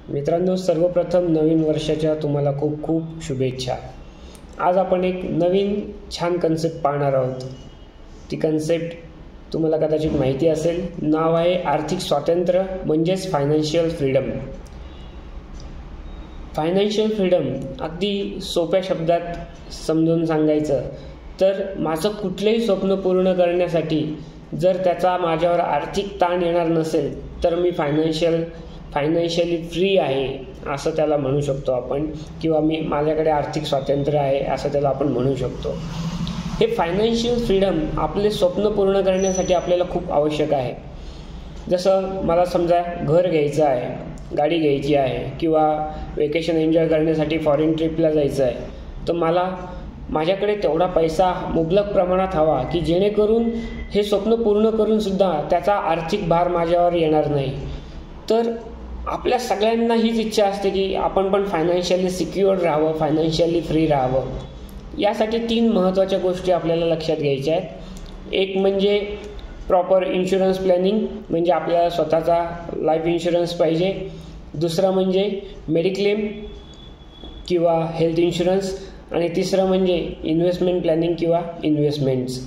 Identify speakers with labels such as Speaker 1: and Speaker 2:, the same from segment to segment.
Speaker 1: मित्रांनो, सर्वप्रथम नवीन वर्षाच्या तुम्हाला खूप खूप शुभेच्छा. आज आपण एक नवीन छान कन्सेप्ट पाहणार आहोत. ती कन्सेप्ट तुम्हाला कदाचित माहिती असेल. नाव आहे आर्थिक स्वातंत्र्य म्हणजेच फायनान्शियल फ्रीडम. फायनान्शियल फ्रीडम अगदी सोप्या शब्दात समजून सांगायचं तर माझं कुठलंही स्वप्न पूर्ण करण्यासाठी जर त्याचा माझ्यावर आर्थिक ताण येणार नसेल तर मी फायनान्शियली फ्री आहे असं त्याला म्हणू शकतो आपण, किंवा माझ्याकडे आर्थिक स्वातंत्र्य आहे असं त्याला आपण म्हणू शकतो. हे फायनान्शियल फ्रीडम आपले स्वप्न पूर्ण करण्यासाठी आपल्याला खूप आवश्यक आहे. जसं मला समजा घर घ्यायचं आहे, गाडी घ्यायची आहे, किंवा वेकेशन एन्जॉय करण्यासाठी फॉरेन ट्रिपला जायचं आहे, तर माझ्याकडे तेवढा पैसा मुबलक प्रमाणात हवा की जेणेकरून हे स्वप्न पूर्ण करूनसुद्धा त्याचा आर्थिक भार माझ्यावर येणार नाही. तर आपल्या सगळ्यांना हीच इच्छा असते की आपण पण फायनान्शियली सिक्युअर राहावं, फायनान्शियली फ्री राहावं. यासाठी 3 महत्त्वाच्या गोष्टी आपल्याला लक्षात घ्यायच्या आहेत. एक म्हणजे प्रॉपर इन्शुरन्स प्लॅनिंग, म्हणजे आपल्याला स्वतःचा लाईफ इन्शुरन्स पाहिजे. दुसरं म्हणजे मेडिक्लेम किंवा हेल्थ इन्शुरन्स, आणि तिसरं म्हणजे इन्व्हेस्टमेंट प्लॅनिंग किंवा इन्व्हेस्टमेंट्स.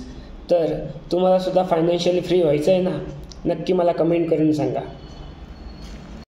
Speaker 1: तर तुम्हाला सुद्धा फायनान्शियली फ्री व्हायचं आहे ना? नक्की मला कमेंट करून सांगा.